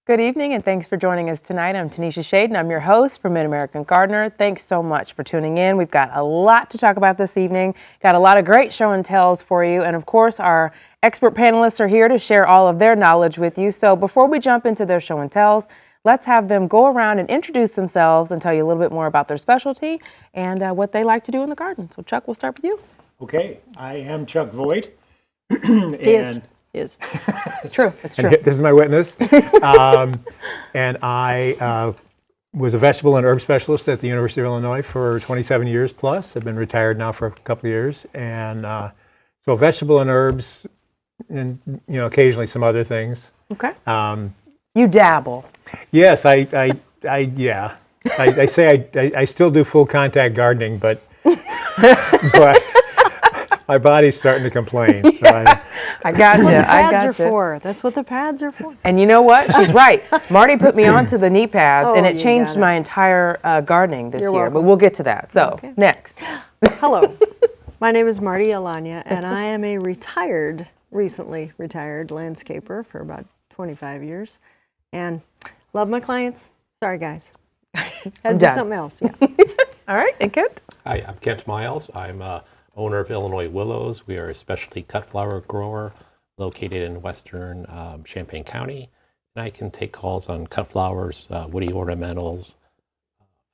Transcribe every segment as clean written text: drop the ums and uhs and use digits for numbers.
Good evening, and thanks for joining us tonight. I'm Tanisha Shade, and I'm your host for Mid-American Gardener. Thanks so much for tuning in. We've got a lot to talk about this evening. Got a lot of great show and tells for you, and of course, our expert panelists are here to share all of their knowledge with you. So before we jump into their show and tells, let's have them go around and introduce themselves and tell you a little bit more about their specialty and what they like to do in the garden. So Chuck, we'll start with you. Okay, I am Chuck Voigt. Is. It's true. It's true. And this is my witness. And I was a vegetable and herb specialist at the University of Illinois for 27 years plus. I've been retired now for a couple of years. And so vegetable and herbs and, occasionally some other things. Okay. You dabble. Yes, I say I still do full contact gardening, but my body's starting to complain. So I got you. I got you. That's what the pads are for. And you know what? She's right. Marty put me onto the knee pads, and it changed my entire gardening this year. Welcome. But we'll get to that. So next. Hello, my name is Marty Alanya, and I am a recently retired landscaper for about 25 years, and love my clients. Sorry, guys. Had to do something else. Yeah. All right, and Kent. Hi, I'm Kent Miles. I'm owner of Illinois Willows. We are a specialty cut flower grower located in western Champaign County. And I can take calls on cut flowers, woody ornamentals,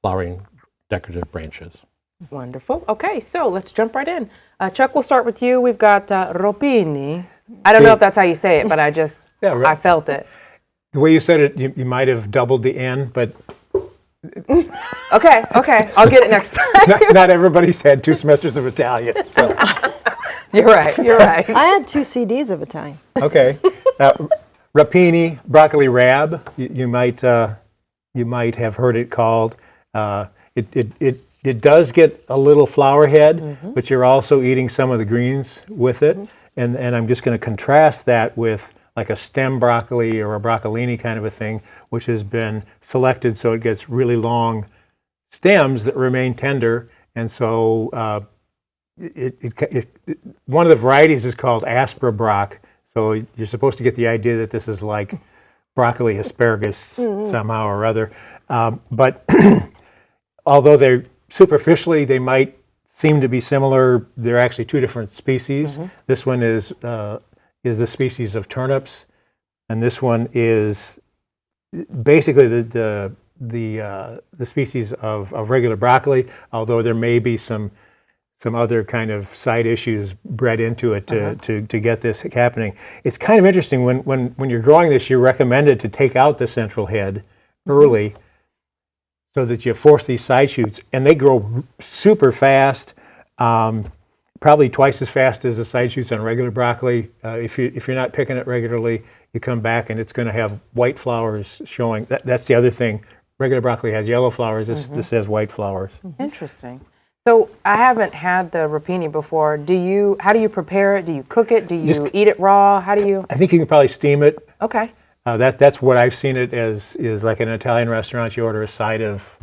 flowering decorative branches. Wonderful. Okay, so let's jump right in. Chuck, we'll start with you. We've got Ropini. I don't know if that's how you say it, but I felt it. The way you said it, you might have doubled the N, but... Okay, I'll get it next time. not everybody's had 2 semesters of Italian, so. You're right. I had 2 CDs of Italian. Okay. Rapini, broccoli rab, you might have heard it called. It does get a little flower head, but you're also eating some of the greens with it. And I'm just going to contrast that with like a stem broccoli or a broccolini kind of a thing, which has been selected so it gets really long stems that remain tender. And so one of the varieties is called Aspera Brock. So you're supposed to get the idea that this is like broccoli asparagus somehow or other. But although they're superficially, they might seem to be similar, they're actually 2 different species. This one is the species of turnips, and this one is basically the species of regular broccoli, although there may be some other kind of side issues bred into it to get this happening. It's kind of interesting when you're growing this, you're recommended to take out the central head early so that you force these side shoots, and they grow super fast. Probably twice as fast as the side shoots on regular broccoli. If you're not picking it regularly, you come back and it's going to have white flowers showing. That's the other thing. Regular broccoli has yellow flowers. This has white flowers. Interesting. So I haven't had the rapini before. How do you prepare it? Do you cook it? Do you eat it raw? How do you? I think you can probably steam it. Okay. That's what I've seen it as, is like an Italian restaurant. You order a side of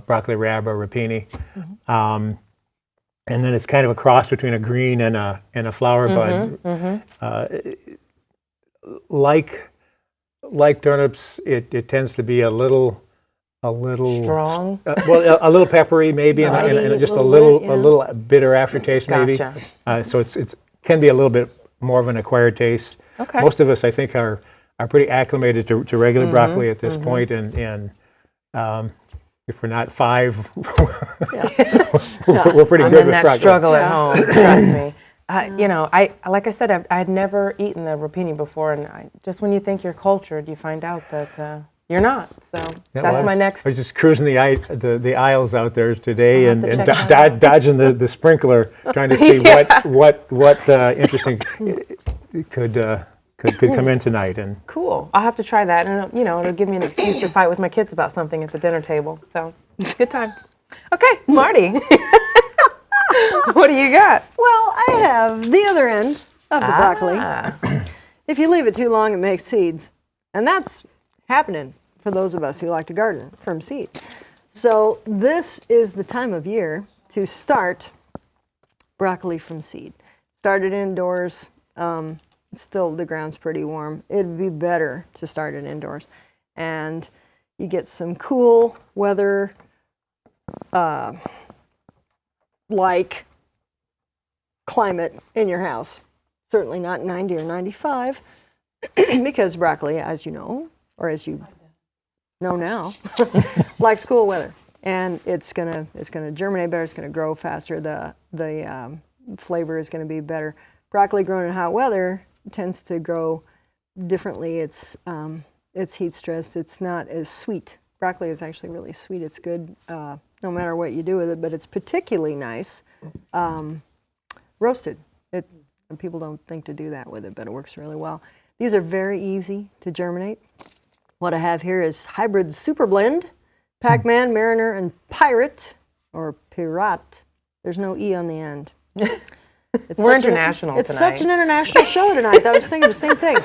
broccoli rab or rapini. And then it's kind of a cross between a green and a flower bud. Like turnips, it tends to be a little strong. A little peppery maybe, and just a little bitter aftertaste maybe. So it can be a little bit more of an acquired taste. Okay. Most of us, I think, are pretty acclimated to regular broccoli at this point, and if we're not 5, we're pretty good with broccoli. I'm in that struggle at home, trust me. Like I said, I had never eaten the rapini before, and just when you think you're cultured, you find out that you're not. So that's my next. I was just cruising the aisles out there today and dodging the sprinkler, trying to see what interesting could come in tonight. And cool. I'll have to try that, and it'll give me an excuse to fight with my kids about something at the dinner table. So good times. Okay, Marty. What do you got? Well, I have the other end of the broccoli. If you leave it too long, it makes seeds, and that's happening for those of us who like to garden from seed. So this is the time of year to start broccoli from seed. Start it indoors. still the ground's pretty warm. It'd be better to start it indoors. And you get some cool weather, like climate in your house. Certainly not 90 or 95, because broccoli, as you know, or as you know now, likes cool weather. And it's gonna germinate better. It's gonna grow faster. The flavor is gonna be better. Broccoli grown in hot weather tends to grow differently. It's heat stressed. It's not as sweet. Broccoli is actually really sweet. It's good no matter what you do with it, but it's particularly nice roasted. And people don't think to do that with it, but it works really well. These are very easy to germinate. What I have here is hybrid super blend, Pac-Man, Mariner, and Pirate, or Pirat. There's no E on the end. We're international It's tonight. such an international show tonight. I was thinking the same thing.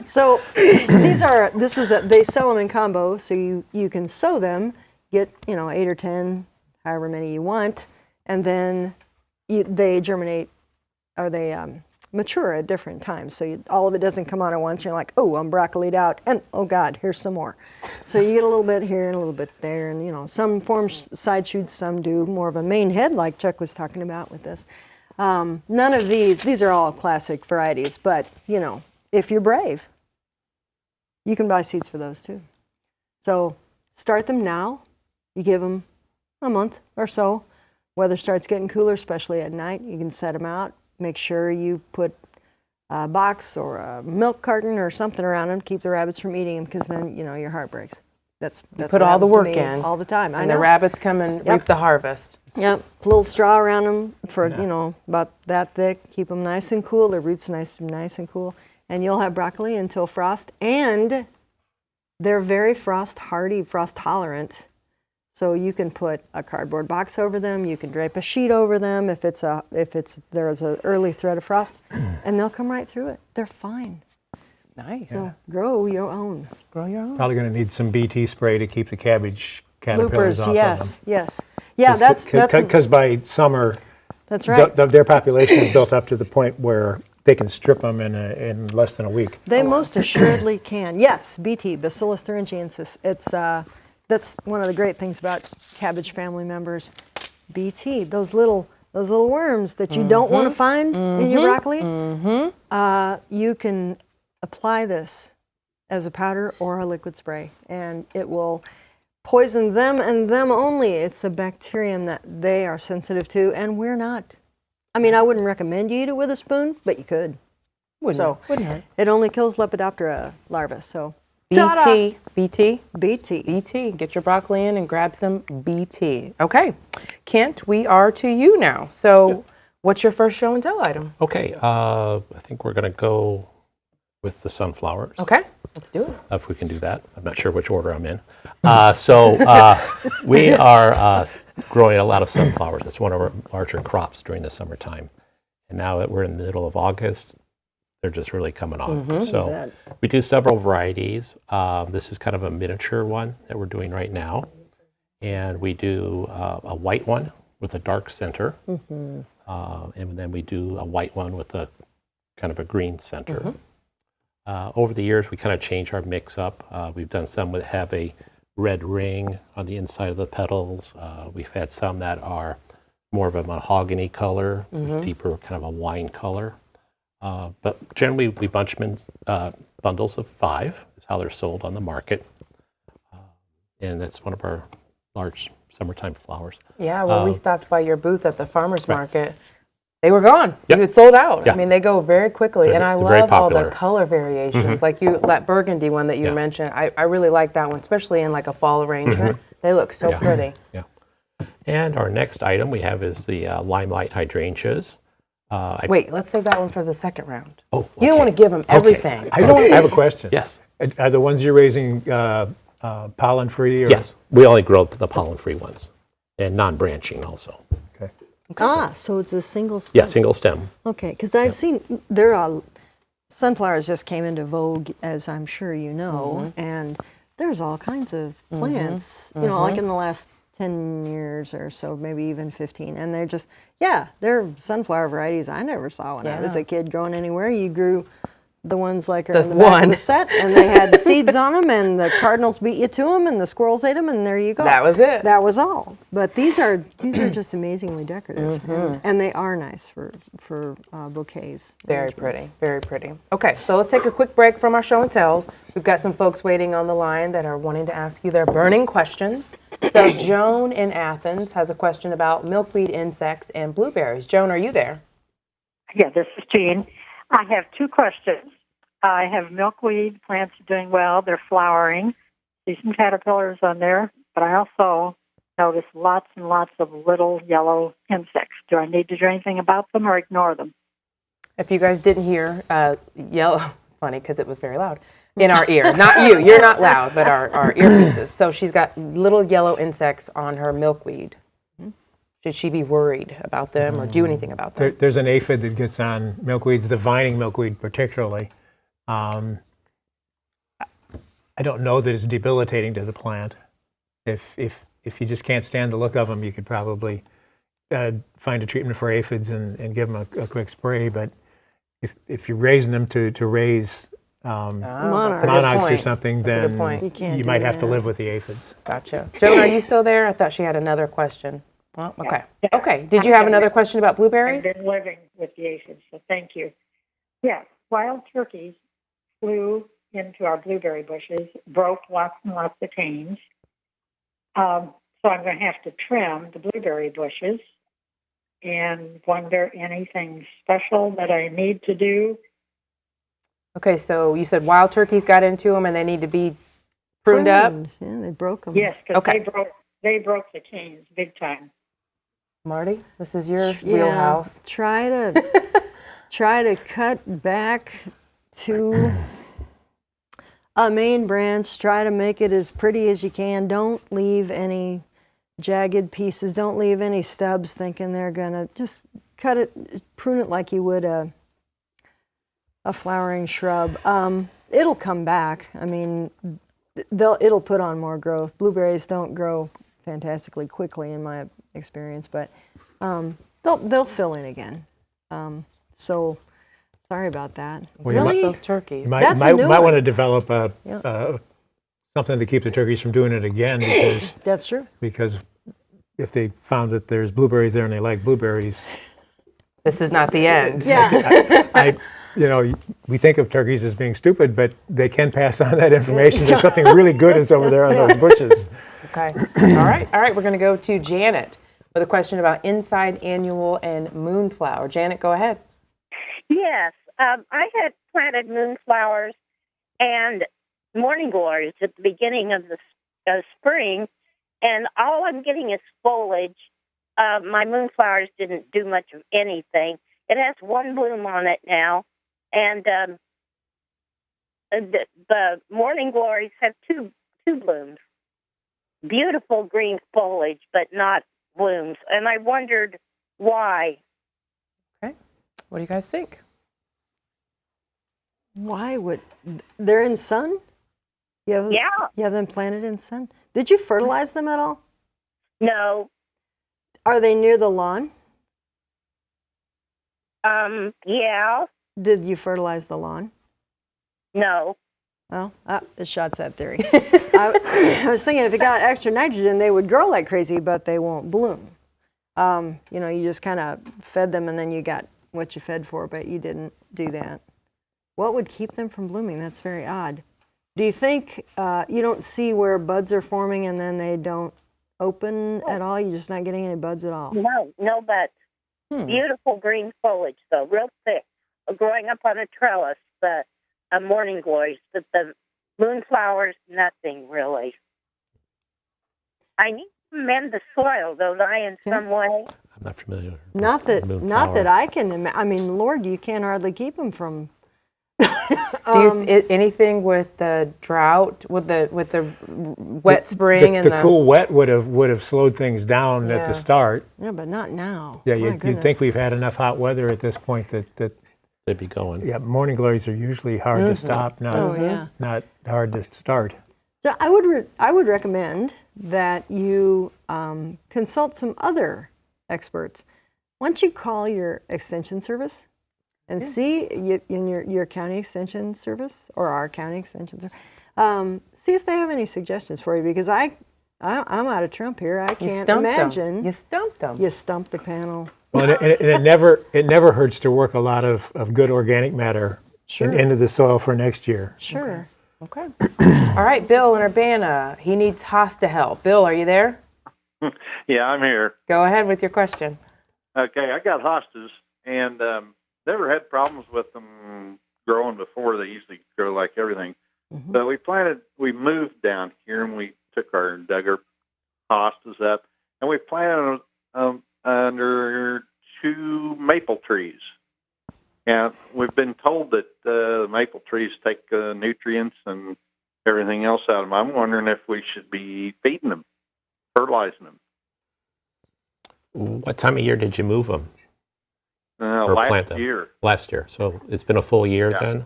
So they sell them in combo, so you can sow them, get 8 or 10, however many you want, and then they germinate, or they mature at different times. So all of it doesn't come on at once. You're like, oh, I'm broccolied out, and oh God, here's some more. So you get a little bit here and a little bit there, and some form side shoots, some do more of a main head, like Chuck was talking about with this. None of these are all classic varieties, but if you're brave, you can buy seeds for those too. So start them now. You give them a month or so. Weather starts getting cooler, especially at night. You can set them out. Make sure you put a box or a milk carton or something around them. Keep the rabbits from eating them, because then your heart breaks. That's put what all the happens to work me in, all the time. I And know. the rabbits come and reap the harvest. Yep, a little straw around them for about that thick. Keep them nice and cool. Their roots nice and cool, and you'll have broccoli until frost. And they're very frost hardy, frost tolerant. So you can put a cardboard box over them. You can drape a sheet over them if there's an early threat of frost, and they'll come right through it. They're fine. Nice. So grow your own. Grow your own. Probably going to need some BT spray to keep the cabbage caterpillars Loopers, off of them. yes. Yeah, that's Because by summer, that's right. their population is built up to the point where they can strip them in less than a week. They most assuredly can. Yes, BT, Bacillus thuringiensis. That's one of the great things about cabbage family members. BT, those little worms that you don't want to find in your broccoli. You can apply this as a powder or a liquid spray, and it will poison them and them only. It's a bacterium that they are sensitive to, and we're not. I mean, I wouldn't recommend you eat it with a spoon, but you could. Wouldn't hurt. It only kills Lepidoptera larvae, so. BT. BT. BT. BT. Get your broccoli in and grab some BT. Okay. Kent, we are to you now. So what's your first show and tell item? Okay, I think we're going to go with the sunflowers. Okay. Let's do it. If we can do that. I'm not sure which order I'm in. We are growing a lot of sunflowers. It's one of our larger crops during the summertime. And now that we're in the middle of August, they're just really coming on. So we do several varieties. This is kind of a miniature one that we're doing right now. And we do a white one with a dark center. And then we do a white one with a kind of a green center. Over the years, we kind of change our mix up. We've done some that have a red ring on the inside of the petals. We've had some that are more of a mahogany color, deeper kind of a wine color. But generally, we bunch them in bundles of 5. That's how they're sold on the market. And that's one of our large summertime flowers. Yeah, well, we stopped by your booth at the farmer's market. They were gone. Yep. It sold out. Yeah. I mean, they go very quickly. And I They're very love all the popular. color variations. Like that burgundy one that you mentioned. I really like that one, especially in like a fall arrangement. They look so pretty. Yeah. And our next item we have is the limelight hydrangeas. Wait, let's save that one for the second round. Oh, You don't okay. want to give them everything. I have a question. Yes. Are the ones you're raising pollen-free? Yes. We only grow the pollen-free ones and non-branching also. Okay. So it's a single stem. Yeah, single stem. Okay, because I've seen sunflowers just came into vogue, as I'm sure you know, and there's all kinds of plants, like in the last 10 years or so, maybe even 15, and they're just, they're sunflower varieties I never saw when I was a kid growing anywhere. You grew the ones like are The in the back of one. the set, and they had seeds on them, and the cardinals beat you to them, and the squirrels ate them, and there you go. That was it. That was all. But these are just amazingly decorative, Mm-hmm. and they are nice for bouquets. Very pretty, very pretty. Okay, so let's take a quick break from our show and tells. We've got some folks waiting on the line that are wanting to ask you their burning questions. So Joan in Athens has a question about milkweed insects and blueberries. Joan, are you there? Yeah, this is Jean. I have two questions. I have milkweed plants doing well. They're flowering. See some caterpillars on there, but I also notice lots and lots of little yellow insects. Do I need to do anything about them or ignore them? If you guys didn't hear, yellow, funny because it was very loud, in our ear. Not you, you're not loud, but our earpieces. So she's got little yellow insects on her milkweed. Should she be worried about them or do anything about them? There's an aphid that gets on milkweeds, the vining milkweed particularly. I don't know that it's debilitating to the plant. If you just can't stand the look of them, you could probably find a treatment for aphids and give them a quick spray. But if you're raising them to raise Oh, that's a good monarchs or point. something, That's a good then point. You can't you do might have to that. live with the aphids. Gotcha. Joan, are you still there? I thought she had another question. Well, okay. Yeah. Okay. Did you have another question about I've blueberries? been living with the aphids, so thank you. Yes, wild turkeys flew into our blueberry bushes, broke lots and lots of canes. So I'm going to have to trim the blueberry bushes and wonder anything special that I need to do. Okay, so you said wild turkeys got into them and they need to be pruned up. Yeah, they broke them. Yes, because Okay. they broke the canes big time. Marty, this is your Yeah, wheelhouse. try to cut back to a main branch. Try to make it as pretty as you can. Don't leave any jagged pieces. Don't leave any stubs thinking they're gonna just cut it, prune it like you would a flowering shrub. It'll come back. I mean, it'll put on more growth. Blueberries don't grow fantastically quickly in my experience, but they'll fill in again. So sorry about that. Well, you Really? might- Those turkeys. You might, That's a might, new might one. want to develop Yeah. something to keep the turkeys from doing it again That's true. because if they found that there's blueberries there and they like blueberries, This is not the end. Yeah. we think of turkeys as being stupid, but they can pass on that information. There's something really good is over there on those bushes. Okay. All right. We're going to go to Janet with a question about inside annual and moonflower. Janet, go ahead. Yes, I had planted moonflowers and morning glories at the beginning of the spring, and all I'm getting is foliage. My moonflowers didn't do much of anything. It has one bloom on it now, and the morning glories have two blooms. Beautiful green foliage, but not blooms. And I wondered why. What do you guys think? Why would they're in sun? You have them planted in sun. Did you fertilize them at all? No. Are they near the lawn? Yeah. Did you fertilize the lawn? No. Well, it shots that theory. I was thinking if it got extra nitrogen, they would grow like crazy, but they won't bloom. You just kind of fed them and then you got what you fed for, but you didn't do that. What would keep them from blooming? That's very odd. Do you think you don't see where buds are forming and then they don't open at all? You're just not getting any buds at all? No buds. Beautiful green foliage, though, real thick, growing up on a trellis, the morning glories, but the moonflowers, nothing really. I need to mend the soil, don't I, in some way? I'm not familiar. with Not that moonflower. I can. I mean, Lord, you can't hardly keep them from. Anything with the drought, with the wet spring and the cool wet would have slowed things down at Yeah. the start. Yeah, but not now. Yeah, My you'd goodness. think we've had enough hot weather at this point that They'd be going. yeah, morning glories are usually hard to stop, not Oh, yeah. not hard to start. So I would recommend that you consult some other experts. Once you call your extension service and see in your county extension service or our county extension service. See if they have any suggestions for you, because I'm out of Trump here. I You can't stumped imagine. them. You stumped them. You stumped the panel. Well, and it never hurts to work a lot of good organic matter into the soil for next year. Sure. Okay. All right, Bill in Urbana. He needs hosta help. Bill, are you there? Yeah, I'm here. Go ahead with your question. Okay, I got hostas and never had problems with them growing before. They usually grow like everything. Mm-hmm. But we moved down here and we dug our hostas up, and we planted them under 2 maple trees. And we've been told that the maple trees take nutrients and everything else out of them. I'm wondering if we should be feeding them, fertilizing them. What time of year did you move them? Or plant Last them? year. Last year. So it's been a full year Yeah. then?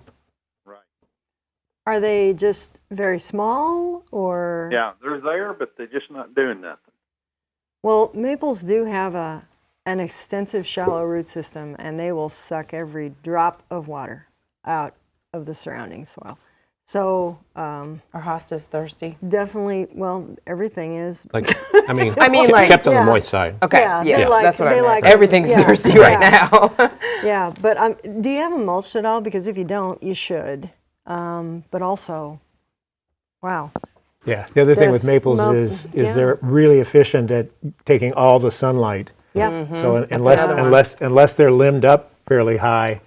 Right. Are they just very small, or? Yeah, they're there, but they're just not doing nothing. Well, maples do have an extensive shallow root system, and they will suck every drop of water out of the surrounding soil. So Are hostas thirsty? definitely, well, everything is. Like, I mean, like- kept on yeah. the moist side. Okay. Yeah, Yeah, they like- that's what I they meant. like- Everything's yeah, thirsty yeah. right now. Yeah, but do you have them mulched at all? Because if you don't, you should. But also, wow. Yeah. The other thing with There's maples mo- is yeah. they're really efficient at taking all the sunlight. Yep. So another one. unless they're limbed up fairly high,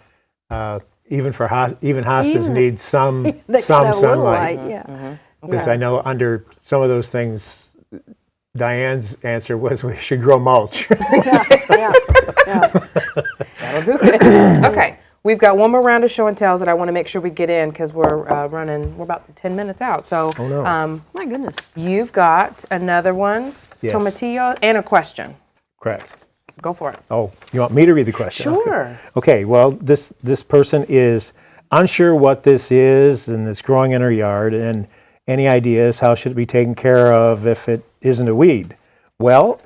even hostas Even- need some They could some have a little sunlight. light, yeah. Because I know under some of those things, Diane's answer was we should grow mulch. Yeah. That'll do it. Okay. We've got one more round of show and tells that I want to make sure we get in because we're about 10 minutes out. So Oh, no. My goodness. you've got another one, Yes. tomatillo, and a question. Correct. Go for it. Oh, you want me to read the question? Okay. Sure. Okay, well, this person is unsure what this is, and it's growing in her yard, and any ideas how should it be taken care of if it isn't a weed? Well,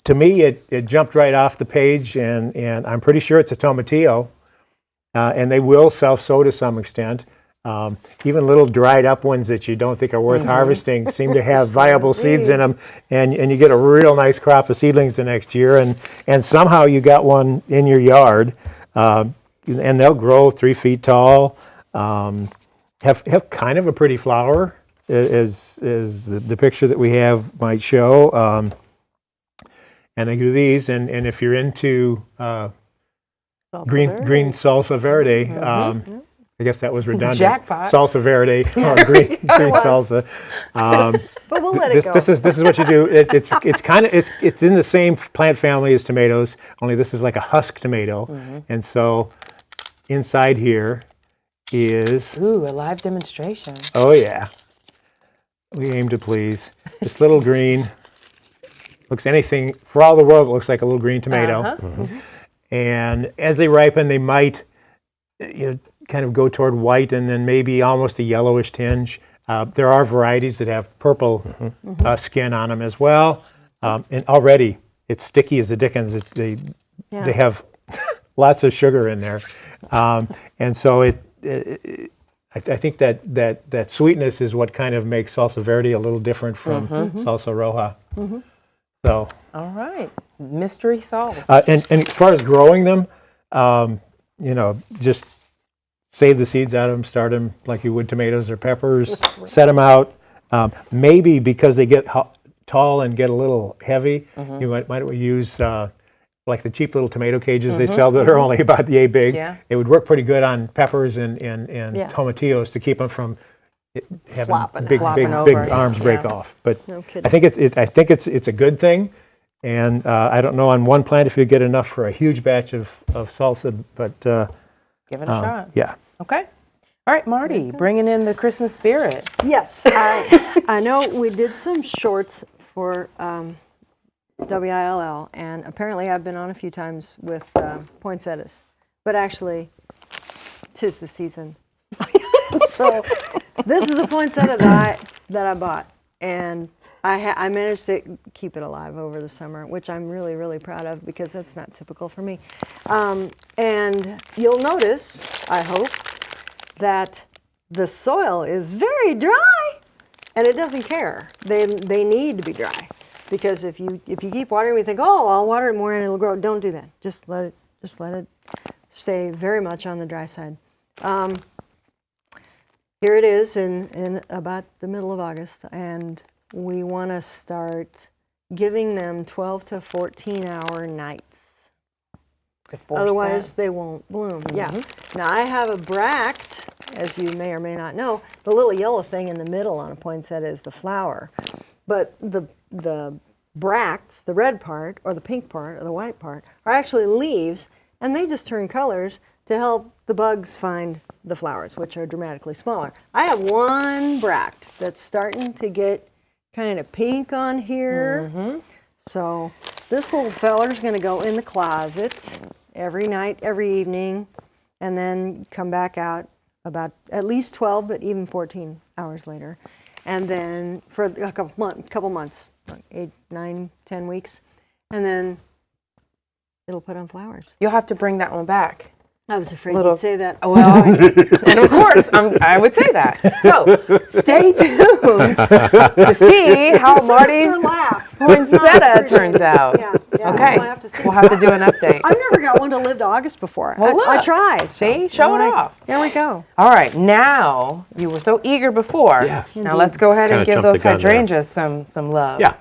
to me, it jumped right off the page, and I'm pretty sure it's a tomatillo, and they will self-sow to some extent. Even little dried up ones that you don't think are worth harvesting seem to have viable seeds in them, and you get a real nice crop of seedlings the next year, and somehow you got one in your yard, and they'll grow 3 feet tall, have kind of a pretty flower, as the picture that we have might show, and they do these, and if you're into green salsa verde. I guess that was redundant. Jackpot. Salsa verde or green salsa. But we'll let it go. This is what you do. It's in the same plant family as tomatoes, only this is like a husk tomato, and so inside here is Ooh, a live demonstration. oh yeah, we aim to please. This little green looks anything for all the world. It looks like a little green tomato. Uh-huh. And as they ripen, they might kind of go toward white and then maybe almost a yellowish tinge. There are varieties that have purple skin on them as well. And already it's sticky as the dickens. They have lots of sugar in there. And so I think that sweetness is what kind of makes salsa verde a little different from salsa roja. So. All right. Mystery solved. And as far as growing them, just save the seeds out of them, start them like you would tomatoes or peppers, set them out. Maybe because they get tall and get a little heavy, you might use like the cheap little tomato cages they sell that are only about yay big. Yeah. It would work pretty good on peppers and tomatillos to keep them from having Flopping big out. big Flopping over, arms break yeah. off. But No kidding. I think it's a good thing. And I don't know on one plant if you get enough for a huge batch of salsa, but Give it a shot. yeah. Okay. All right, Marty, bringing in the Christmas spirit. Yes, I know we did some shorts for WILL, and apparently I've been on a few times with poinsettias, but actually, 'tis the season. So this is a poinsettia that I bought, and I managed to keep it alive over the summer, which I'm really, really proud of because that's not typical for me. And you'll notice, I hope, that the soil is very dry, and it doesn't care. They need to be dry, because if you keep watering, we think, oh, I'll water it more and it'll grow. Don't do that. Just let it stay very much on the dry side. Here it is in about the middle of August, and we want to start giving them 12 to 14-hour nights. To force Otherwise, that. they won't bloom. Yeah. Now, I have a bract, as you may or may not know. The little yellow thing in the middle on a poinsettia is the flower. But the bracts, the red part, or the pink part, or the white part, are actually leaves, and they just turn colors to help the bugs find the flowers, which are dramatically smaller. I have one bract that's starting to get kind of pink on here. So this little feller's going to go in the closet every night, every evening, and then come back out about at least 12, but even 14 hours later. And then for a couple months, like 8, 9, 10 weeks, and then it'll put on flowers. You'll have to bring that one back. I was afraid Little- you'd say that. Well, and of course, I would say that. So stay tuned to see how Marty's laugh. poinsettia turns out. Yeah, Okay, we'll have to see. we'll have to do an update. I've never got one to live to August before. Well, I look. tried. See, show it I'm like, off. There we go. All right, now you were so eager before. Yes. Now let's go ahead and Kinda give jumped the those gun there. hydrangeas some love. Yeah.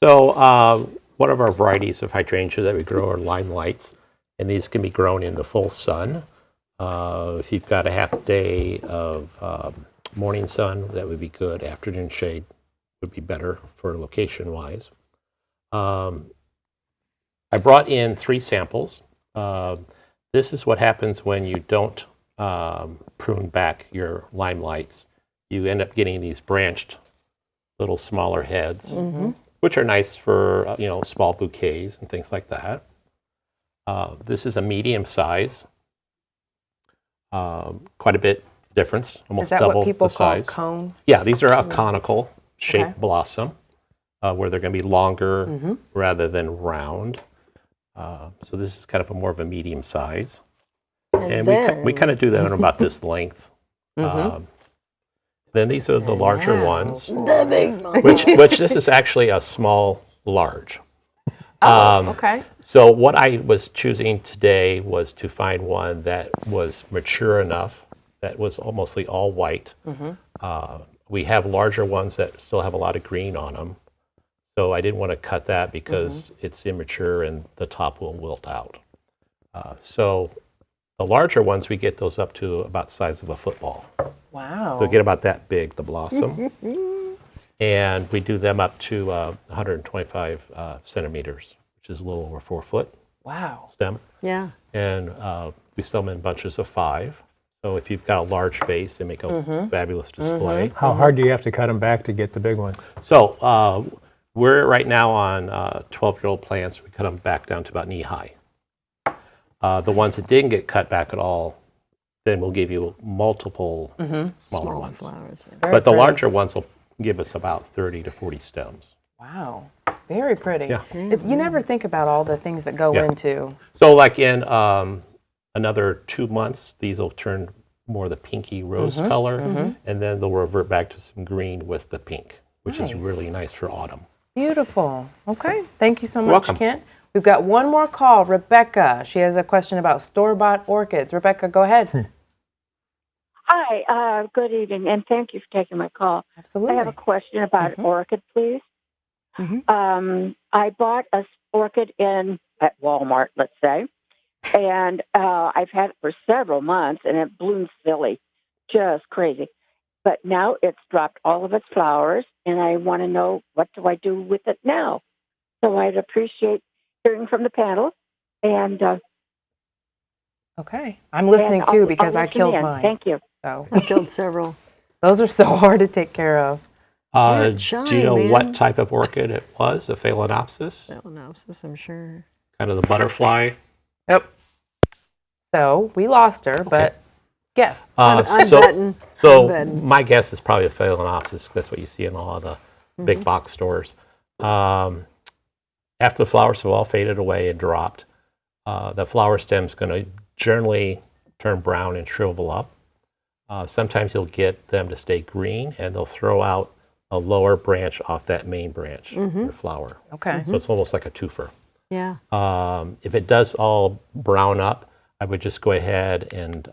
So one of our varieties of hydrangea that we grow are limelights, and these can be grown in the full sun. If you've got a half day of morning sun, that would be good. Afternoon shade would be better for location-wise. I brought in 3 samples. This is what happens when you don't prune back your limelights. You end up getting these branched little smaller heads, which are nice for small bouquets and things like that. This is a medium size. Quite a bit difference, almost Is that double what people the call size. cone? Yeah, these are a conical shaped Okay. blossom, where they're going to be longer rather than round. So this is kind of more of a medium size, and we kind of do that in about this length. Then these are the larger ones, The big one. which this is actually a small large. Okay. So what I was choosing today was to find one that was mature enough, that was mostly all white. We have larger ones that still have a lot of green on them. So I didn't want to cut that because it's immature and the top will wilt out. So the larger ones, we get those up to about the size of a football. Wow. So get about that big, the blossom. And we do them up to 125 centimeters, which is a little over 4 foot Wow. stem. Yeah. And we sell them in bunches of 5. So if you've got a large vase, they make a fabulous display. How hard do you have to cut them back to get the big ones? So we're right now on 12-year-old plants. We cut them back down to about knee high. The ones that didn't get cut back at all, then we'll give you multiple smaller Small ones. flowers. Very But the pretty. larger ones will give us about 30 to 40 stems. Wow. Very pretty. Yeah. You never think about all the things that go Yeah. into. So like in another 2 months, these will turn more the pinky rose color, and then they'll revert back to some green with the pink, which is Nice. really nice for autumn. Beautiful. Okay. Thank you so much, welcome. Kent. We've got one more call. Rebecca. She has a question about store-bought orchids. Rebecca, go ahead. Hi, good evening, and thank you for taking my call. Absolutely. I have a question about an orchid, please. I bought a orchid at Walmart, let's say, and I've had it for several months, and it blooms silly, just crazy. But now it's dropped all of its flowers, and I want to know, what do I do with it now? So I'd appreciate hearing from the panel, and Okay. I'm listening and too I'll because I listen killed in. mine. Thank you. So I killed several. those are so hard to take care of. Shine, Do you know man. what type of orchid it was? A phalaenopsis? Phalaenopsis, I'm sure. Kind of the butterfly? Yep. So we lost her, but guess. I'm so betting. so I'm betting. my guess is probably a phalaenopsis. That's what you see in all of the big box stores. After the flowers have all faded away and dropped, the flower stem's going to generally turn brown and shrivel up. Sometimes you'll get them to stay green, and they'll throw out a lower branch off that main branch, your flower. Okay. So it's almost like a twofer. Yeah. If it does all brown up, I would just go ahead and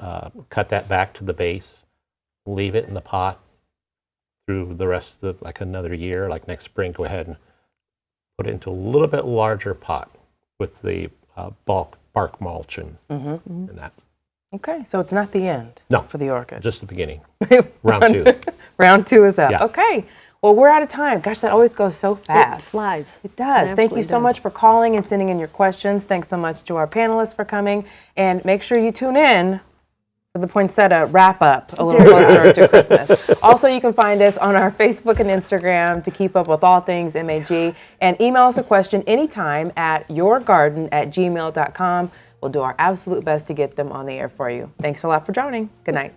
cut that back to the base, leave it in the pot through the rest of like another year. Like next spring, go ahead and put it into a little bit larger pot with the bark mulch and that. Okay, so it's not the end No. for the orchid. Just the beginning. Round 2. Round 2 is up. Yeah. Okay. Well, we're out of time. Gosh, that always goes so It fast. flies. It does. It Thank you absolutely so does. much for calling and sending in your questions. Thanks so much to our panelists for coming. And make sure you tune in for the poinsettia wrap up a little closer to Christmas. Also, you can find us on our Facebook and Instagram to keep up with all things MAG. And email us a question anytime at yourgarden@gmail.com. We'll do our absolute best to get them on the air for you. Thanks a lot for joining. Good night.